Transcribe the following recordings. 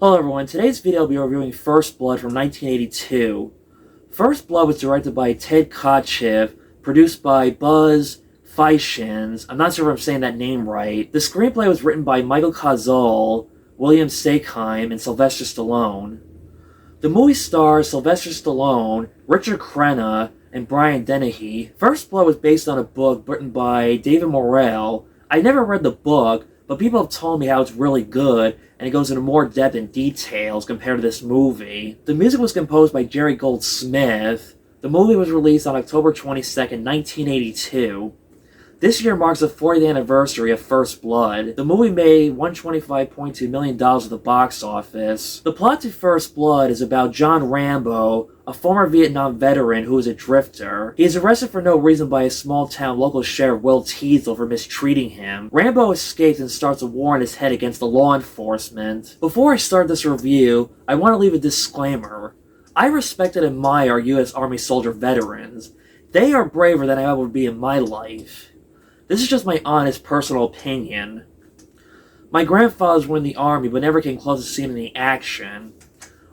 Hello everyone, in today's video I'll be reviewing First Blood from 1982. First Blood was directed by Ted Kotcheff, produced by Buzz Feischens. I'm not sure if I'm saying that name right. The screenplay was written by Michael Kozol, William Sakeheim, and Sylvester Stallone. The movie stars Sylvester Stallone, Richard Crenna, and Brian Dennehy. First Blood was based on a book written by David Morrell. I never read the book, but people have told me how it's really good, and it goes into more depth and details compared to this movie. The music was composed by Jerry Goldsmith. The movie was released on October 22nd, 1982. This year marks the 40th anniversary of First Blood. The movie made $125.2 million at the box office. The plot to First Blood is about John Rambo, a former Vietnam veteran who is a drifter. He is arrested for no reason by a small-town local sheriff, Will Teasel, for mistreating him. Rambo escapes and starts a war in his head against the law enforcement. Before I start this review, I want to leave a disclaimer. I respect and admire our U.S. Army soldier veterans. They are braver than I would be in my life. This is just my honest personal opinion. My grandfathers were in the Army but never came close to seeing any action.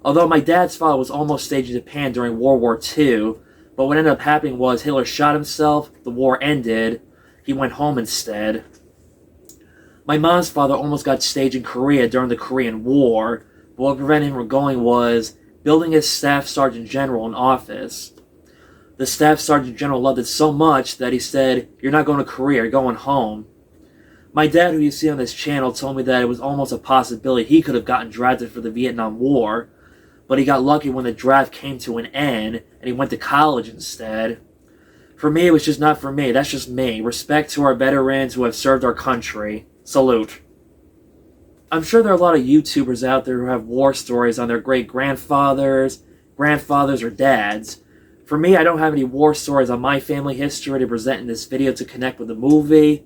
Although my dad's father was almost staged in Japan during World War II, but what ended up happening was Hitler shot himself, the war ended, he went home instead. My mom's father almost got staged in Korea during the Korean War, but what prevented him from going was building his Staff Sergeant General in office. The Staff Sergeant General loved it so much that he said, "You're not going to Korea, you're going home." My dad, who you see on this channel, told me that it was almost a possibility he could have gotten drafted for the Vietnam War, but he got lucky when the draft came to an end, and he went to college instead. For me, it was just not for me. That's just me. Respect to our veterans who have served our country. Salute. I'm sure there are a lot of YouTubers out there who have war stories on their great-grandfathers, grandfathers, or dads. For me, I don't have any war stories on my family history to present in this video to connect with the movie.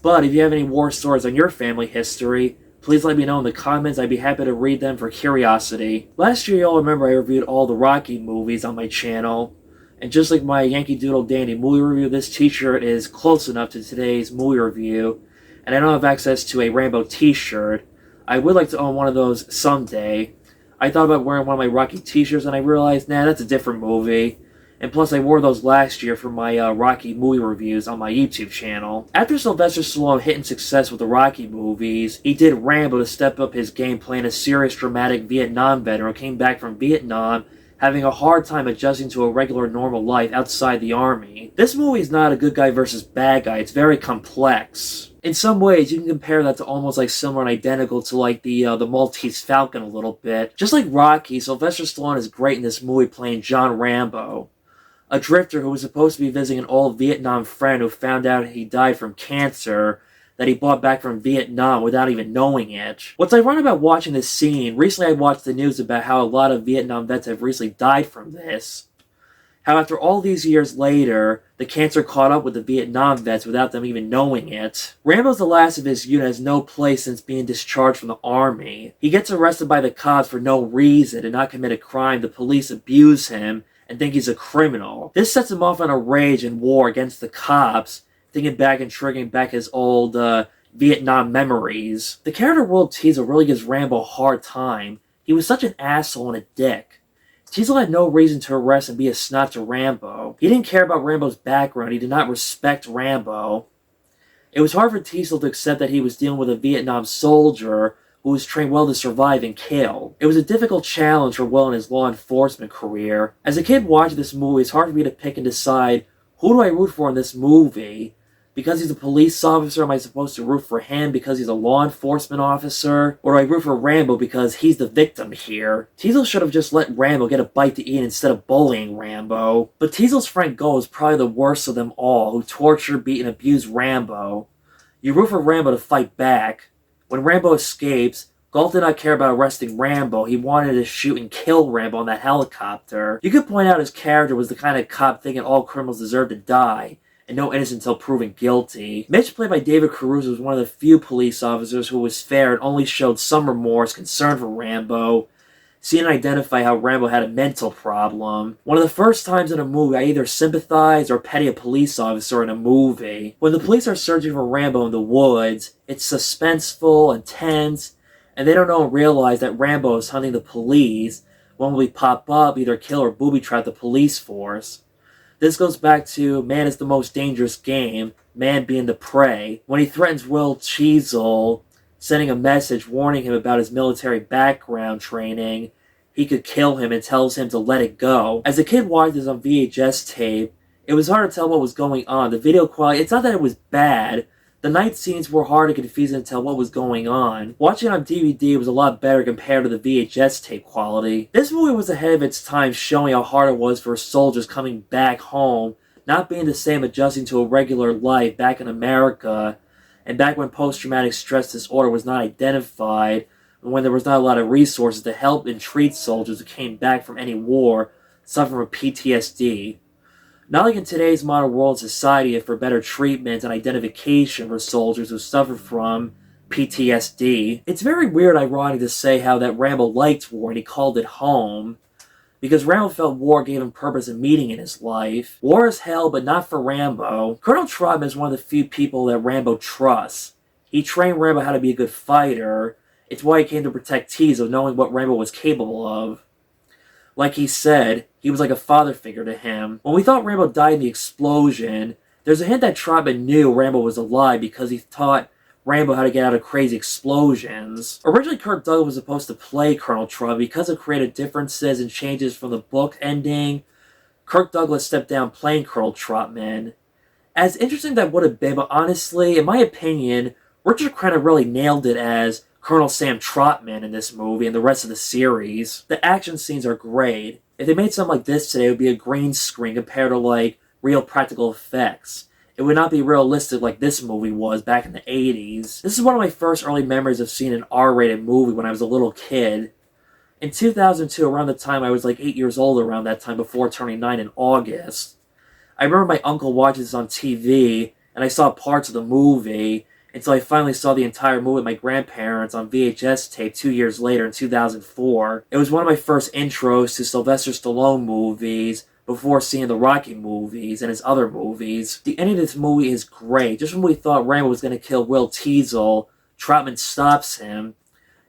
But if you have any war stories on your family history, please let me know in the comments. I'd be happy to read them for curiosity. Last year, you'll remember I reviewed all the Rocky movies on my channel. And just like my Yankee Doodle Dandy movie review, this t-shirt is close enough to today's movie review. And I don't have access to a Rambo t-shirt. I would like to own one of those someday. I thought about wearing one of my Rocky t-shirts and I realized, nah, that's a different movie. And plus, I wore those last year for my Rocky movie reviews on my YouTube channel. After Sylvester Stallone hit in success with the Rocky movies, he did Rambo to step up his game, playing a serious, dramatic Vietnam veteran who came back from Vietnam, having a hard time adjusting to a regular, normal life outside the Army. This movie is not a good guy versus bad guy, it's very complex. In some ways, you can compare that to almost like similar and identical to like the Maltese Falcon a little bit. Just like Rocky, Sylvester Stallone is great in this movie playing John Rambo, a drifter who was supposed to be visiting an old Vietnam friend who found out he died from cancer that he brought back from Vietnam without even knowing it. What's ironic about watching this scene, recently I watched the news about how a lot of Vietnam vets have recently died from this. How after all these years later, the cancer caught up with the Vietnam vets without them even knowing it. Rambo's the last of his unit, has no place since being discharged from the Army. He gets arrested by the cops for no reason, did not commit a crime, the police abuse him, and think he's a criminal. This sets him off on a rage and war against the cops, thinking back and triggering back his old Vietnam memories. The character Will Teasel really gives Rambo a hard time. He was such an asshole and a dick. Teasel had no reason to arrest and be a snot to Rambo. He didn't care about Rambo's background. He did not respect Rambo. It was hard for Teasel to accept that he was dealing with a Vietnam soldier who was trained well to survive and kill. It was a difficult challenge for Will in his law enforcement career. As a kid watching this movie, it's hard for me to pick and decide, who do I root for in this movie? Because he's a police officer, am I supposed to root for him because he's a law enforcement officer? Or do I root for Rambo because he's the victim here? Teasel should have just let Rambo get a bite to eat instead of bullying Rambo. But Teasel's friend Gull is probably the worst of them all, who tortured, beat, and abused Rambo. You root for Rambo to fight back. When Rambo escapes, Gull did not care about arresting Rambo. He wanted to shoot and kill Rambo on that helicopter. You could point out his character was the kind of cop thinking all criminals deserve to die, and no innocent until proven guilty. Mitch, played by David Caruso, was one of the few police officers who was fair and only showed some remorse, concern for Rambo, seeing and identify how Rambo had a mental problem. One of the first times in a movie I either sympathize or pity a police officer in a movie. When the police are searching for Rambo in the woods, it's suspenseful, intense, and they don't know and realize that Rambo is hunting the police when we pop up, either kill or booby trap the police force. This goes back to man is the most dangerous game, man being the prey. When he threatens Will Cheezel, sending a message warning him about his military background training, he could kill him, and tells him to let it go. As a kid watching this on VHS tape, it was hard to tell what was going on. The video quality, it's not that it was bad. The night scenes were hard and confusing to tell what was going on. Watching it on DVD was a lot better compared to the VHS tape quality. This movie was ahead of its time, showing how hard it was for soldiers coming back home, not being the same, adjusting to a regular life back in America, and back when post-traumatic stress disorder was not identified, and when there was not a lot of resources to help and treat soldiers who came back from any war suffering from PTSD. Not like in today's modern world society for better treatment and identification for soldiers who suffer from PTSD. It's very weird, ironic to say how that Rambo liked war and he called it home, because Rambo felt war gave him purpose and meaning in his life. War is hell, but not for Rambo. Colonel Trotman is one of the few people that Rambo trusts. He trained Rambo how to be a good fighter. It's why he came to protect Teasel, knowing what Rambo was capable of. Like he said, he was like a father figure to him. When we thought Rambo died in the explosion, there's a hint that Trotman knew Rambo was alive because he taught Rambo how to get out of crazy explosions. Originally, Kirk Douglas was supposed to play Colonel Trotman. Because of creative differences and changes from the book ending, Kirk Douglas stepped down playing Colonel Trotman. As interesting that would have been, but honestly, in my opinion, Richard Crenna really nailed it as Colonel Sam Trotman in this movie and the rest of the series. The action scenes are great. If they made something like this today, it would be a green screen compared to, like, real practical effects. It would not be realistic like this movie was back in the 80s. This is one of my first early memories of seeing an R-rated movie when I was a little kid. In 2002, around the time I was like 8 years old around that time, before turning 9 in August, I remember my uncle watching this on TV, and I saw parts of the movie, until I finally saw the entire movie with my grandparents on VHS tape 2 years later in 2004. It was one of my first intros to Sylvester Stallone movies before seeing the Rocky movies and his other movies. The ending of this movie is great. Just when we thought Rambo was going to kill Will Teasel, Trotman stops him.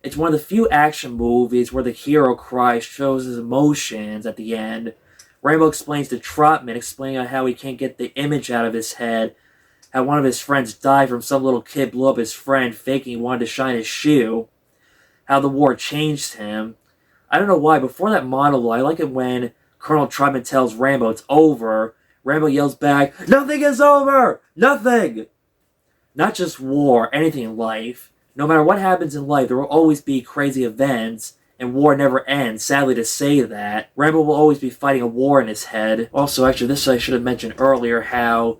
It's one of the few action movies where the hero cry shows his emotions at the end. Rambo explains to Trotman, explaining how he can't get the image out of his head, how one of his friends died from some little kid blew up his friend faking he wanted to shine his shoe, how the war changed him. I don't know why, before that monologue, I like it when Colonel Trotman tells Rambo it's over. Rambo yells back, "Nothing is over! Nothing!" Not just war, anything in life. No matter what happens in life, there will always be crazy events, and war never ends, sadly to say that. Rambo will always be fighting a war in his head. Also, actually, this I should have mentioned earlier, how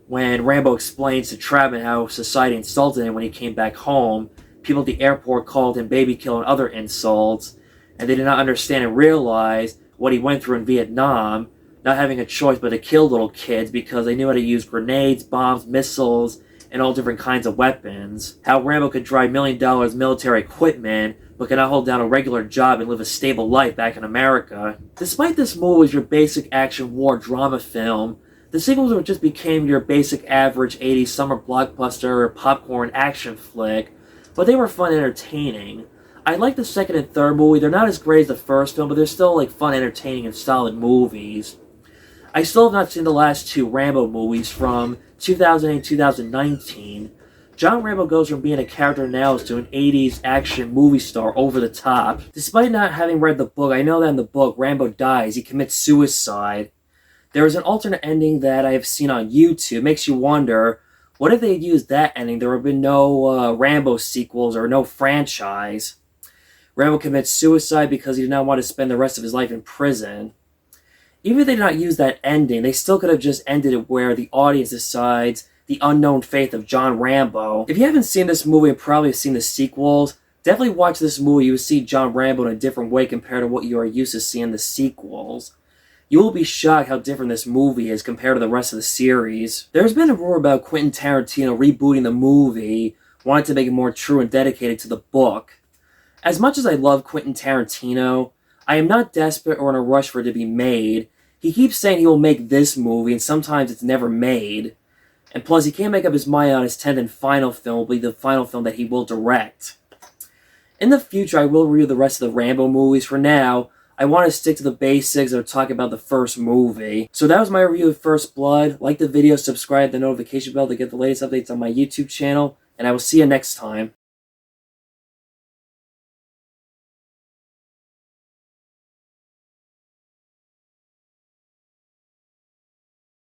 when Rambo explains to Trotman how society insulted him when he came back home, people at the airport called him baby kill and other insults, and they did not understand and realize what he went through in Vietnam, not having a choice but to kill little kids because they knew how to use grenades, bombs, missiles, and all different kinds of weapons. How Rambo could drive $1 million military equipment, but could not hold down a regular job and live a stable life back in America. Despite this movie was your basic action war drama film, the sequels just became your basic average 80s summer blockbuster or popcorn action flick, but they were fun and entertaining. I like the second and third movie. They're not as great as the first film, but they're still like fun, entertaining, and solid movies. I still have not seen the last two Rambo movies from 2008 and 2019. John Rambo goes from being a character now to an 80s action movie star over the top. Despite not having read the book, I know that in the book, Rambo dies. He commits suicide. There is an alternate ending that I have seen on YouTube. It makes you wonder, what if they had used that ending? There would have been no Rambo sequels or no franchise. Rambo commits suicide because he did not want to spend the rest of his life in prison. Even if they did not use that ending, they still could have just ended it where the audience decides the unknown fate of John Rambo. If you haven't seen this movie and probably seen the sequels, definitely watch this movie. You will see John Rambo in a different way compared to what you are used to seeing in the sequels. You will be shocked how different this movie is compared to the rest of the series. There's been a rumor about Quentin Tarantino rebooting the movie, wanting to make it more true and dedicated to the book. As much as I love Quentin Tarantino, I am not desperate or in a rush for it to be made. He keeps saying he will make this movie, and sometimes it's never made. And plus, he can't make up his mind on his 10th and final film will be the final film that he will direct. In the future, I will review the rest of the Rambo movies. For now, I want to stick to the basics or talk about the first movie. So that was my review of First Blood. Like the video, subscribe, the notification bell to get the latest updates on my YouTube channel, and I will see you next time.